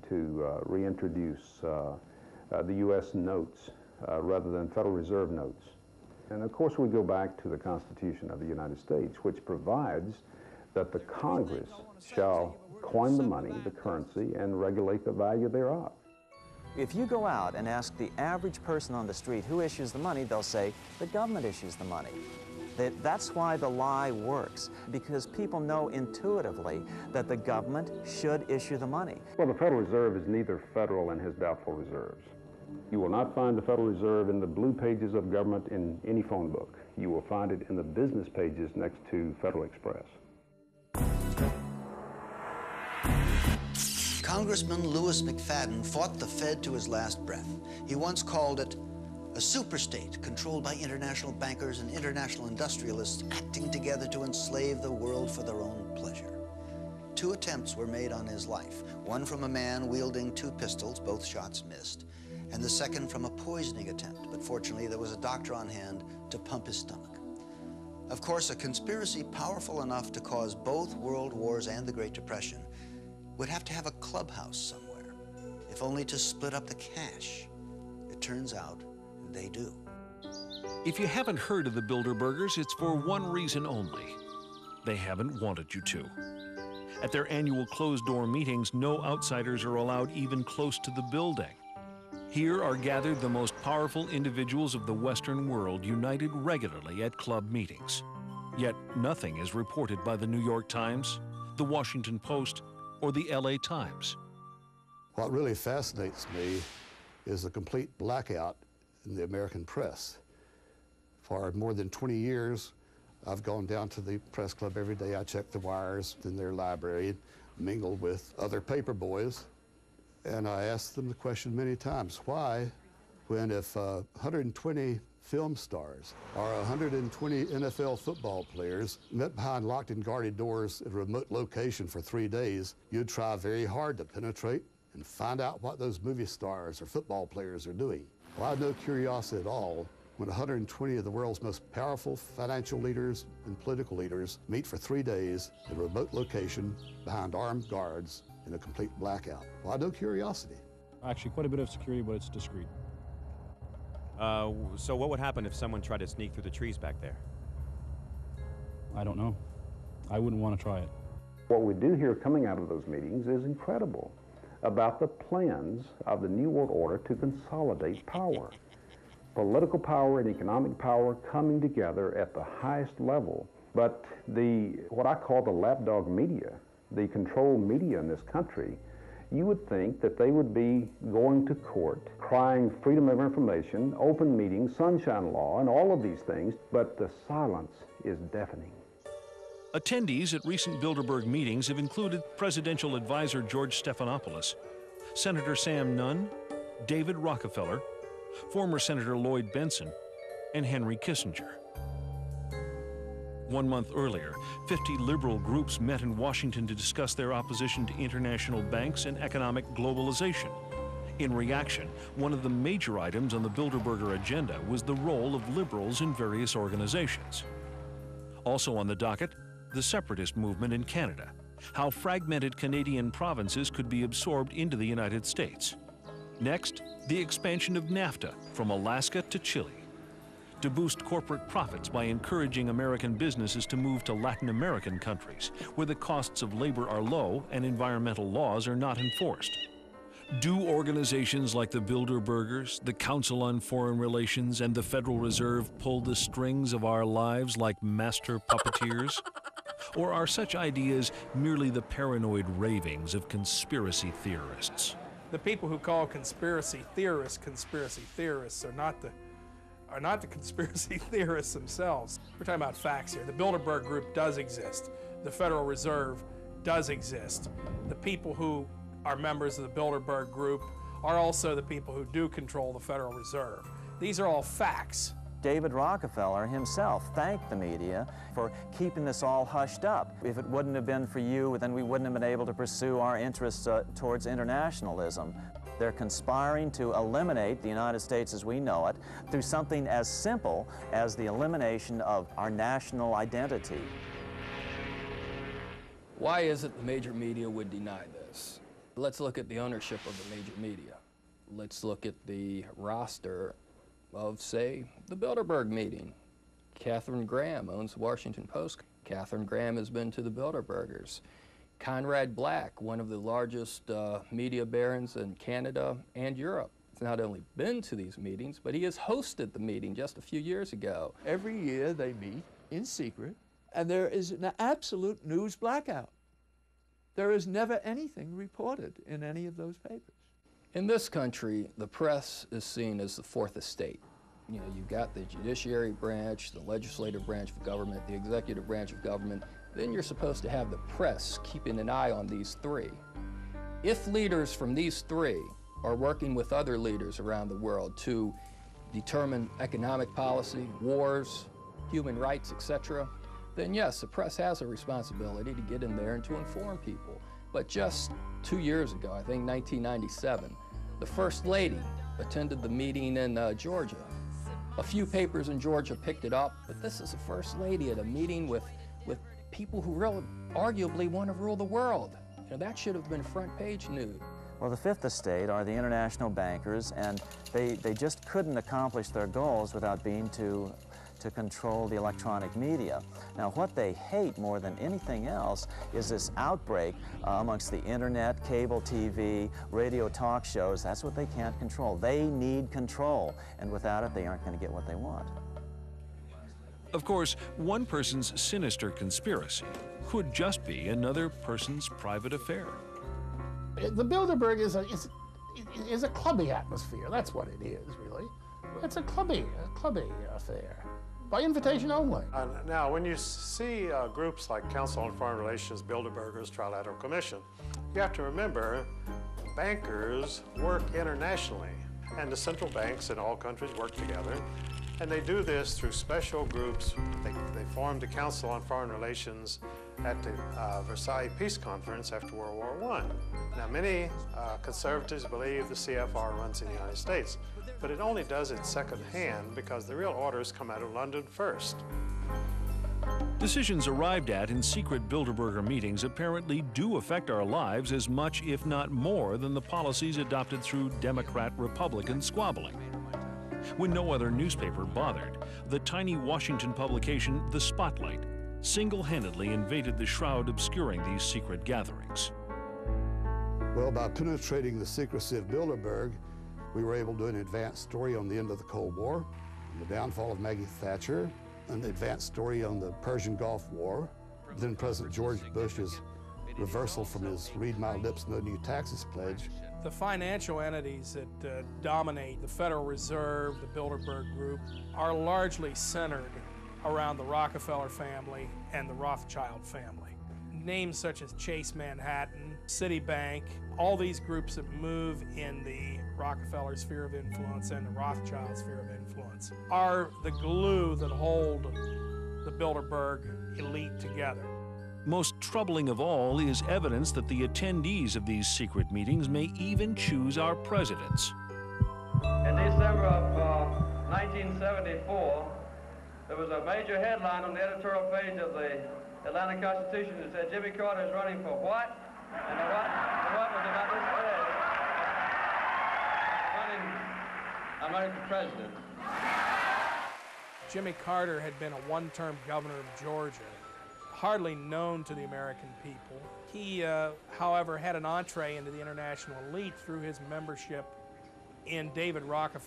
to reintroduce the U.S. notes rather than Federal Reserve notes. And of course we go back to the Constitution of the United States, which provides that the Congress shall coin the money, the currency, and regulate the value thereof. If you go out and ask the average person on the street who issues the money, they'll say the government issues the money. That's why the lie works, because people know intuitively that the government should issue the money. Well, the Federal Reserve is neither federal and has doubtful reserves. You will not find the Federal Reserve in the blue pages of government in any phone book. You will find it in the business pages next to Federal Express. Congressman Louis McFadden fought the Fed to his last breath. He once called it a superstate controlled by international bankers and international industrialists acting together to enslave the world for their own pleasure. 2 attempts were made on his life, one from a man wielding 2 pistols, both shots missed, and the second from a poisoning attempt, but fortunately there was a doctor on hand to pump his stomach. Of course, a conspiracy powerful enough to cause both world wars and the Great Depression would have to have a clubhouse somewhere, if only to split up the cash. It turns out they do. If you haven't heard of the Bilderbergers, it's for one reason only. They haven't wanted you to. At their annual closed-door meetings, no outsiders are allowed even close to the building. Here are gathered the most powerful individuals of the Western world, united regularly at club meetings. Yet nothing is reported by the New York Times, the Washington Post, or the LA Times. What really fascinates me is the complete blackout in the American press. For more than 20 years, I've gone down to the press club every day. I check the wires in their library, mingle with other paper boys, and I asked them the question many times, why, when if 120 film stars or 120 NFL football players met behind locked and guarded doors at a remote location for 3 days, you'd try very hard to penetrate and find out what those movie stars or football players are doing. Well, I had no curiosity at all when 120 of the world's most powerful financial leaders and political leaders meet for 3 days in a remote location behind armed guards in a complete blackout. Well, I had no curiosity. Actually, quite a bit of security, but it's discreet. So what would happen if someone tried to sneak through the trees back there? I don't know. I wouldn't want to try it. What we do hear coming out of those meetings is incredible about the plans of the New World Order to consolidate power. Political power and economic power coming together at the highest level. But what I call the lapdog media, the control media in this country, you would think that they would be going to court, crying freedom of information, open meetings, sunshine law, and all of these things, but the silence is deafening. Attendees at recent Bilderberg meetings have included Presidential Advisor George Stephanopoulos, Senator Sam Nunn, David Rockefeller, former Senator Lloyd Bentsen, and Henry Kissinger. 1 month earlier, 50 liberal groups met in Washington to discuss their opposition to international banks and economic globalization. In reaction, one of the major items on the Bilderberger agenda was the role of liberals in various organizations. Also on the docket, the separatist movement in Canada, how fragmented Canadian provinces could be absorbed into the United States. Next, the expansion of NAFTA from Alaska to Chile, to boost corporate profits by encouraging American businesses to move to Latin American countries, where the costs of labor are low and environmental laws are not enforced. Do organizations like the Bilderbergers, the Council on Foreign Relations, and the Federal Reserve pull the strings of our lives like master puppeteers? Or are such ideas merely the paranoid ravings of conspiracy theorists? The people who call conspiracy theorists are not the conspiracy theorists themselves. We're talking about facts here. The Bilderberg Group does exist. The Federal Reserve does exist. The people who are members of the Bilderberg Group are also the people who do control the Federal Reserve. These are all facts. David Rockefeller himself thanked the media for keeping this all hushed up. If it wouldn't have been for you, then we wouldn't have been able to pursue our interests towards internationalism. They're conspiring to eliminate the United States as we know it through something as simple as the elimination of our national identity. Why is it the major media would deny this? Let's look at the ownership of the major media. Let's look at the roster of, say, the Bilderberg meeting. Katharine Graham owns the Washington Post. Katharine Graham has been to the Bilderbergers. Conrad Black, one of the largest media barons in Canada and Europe, has not only been to these meetings, but he has hosted the meeting just a few years ago. Every year they meet in secret, and there is an absolute news blackout. There is never anything reported in any of those papers. In this country, the press is seen as the fourth estate. You know, you've got the judiciary branch, the legislative branch of government, the executive branch of government. Then you're supposed to have the press keeping an eye on these three. If leaders from these three are working with other leaders around the world to determine economic policy, wars, human rights, etc., then yes, the press has a responsibility to get in there and to inform people. But just 2 years ago, I think 1997, the First Lady attended the meeting in Georgia. A few papers in Georgia picked it up, but this is the First Lady at a meeting with people who really arguably want to rule the world. You know, that should have been front page news. Well, the fifth estate are the international bankers, and they just couldn't accomplish their goals without being to control the electronic media. Now, what they hate more than anything else is this outbreak amongst the internet, cable TV, radio talk shows. That's what they can't control. They need control, and without it, they aren't going to get what they want. Of course, one person's sinister conspiracy could just be another person's private affair. The Bilderberg is a clubby atmosphere. That's what it is, really. It's a clubby affair, by invitation only. Now, when you see groups like Council on Foreign Relations, Bilderbergers, Trilateral Commission, you have to remember bankers work internationally, and the central banks in all countries work together. And they do this through special groups. They formed the Council on Foreign Relations at the Versailles Peace Conference after World War I. Now, many conservatives believe the CFR runs in the United States, but it only does it secondhand because the real orders come out of London first. Decisions arrived at in secret Bilderberger meetings apparently do affect our lives as much, if not more, than the policies adopted through Democrat-Republican squabbling. When no other newspaper bothered, the tiny Washington publication, The Spotlight, single-handedly invaded the shroud obscuring these secret gatherings. Well, by penetrating the secrecy of Bilderberg, we were able to do an advanced story on the end of the Cold War, the downfall of Maggie Thatcher, an advanced story on the Persian Gulf War, then President George Bush's reversal from his read my lips, no new taxes pledge. The financial entities that dominate the Federal Reserve, the Bilderberg Group, are largely centered around the Rockefeller family and the Rothschild family. Names such as Chase Manhattan, Citibank, all these groups that move in the Rockefeller sphere of influence and the Rothschild sphere of influence are the glue that hold the Bilderberg elite together. Most troubling of all is evidence that the attendees of these secret meetings may even choose our presidents. In December of 1974, there was a major headline on the editorial page of the Atlanta Constitution that said Jimmy Carter is running for what? And the what was about this I'm running for president. Jimmy Carter had been a one-term governor of Georgia, hardly known to the American people. He, however, had an entree into the international elite through his membership in David Rockefeller.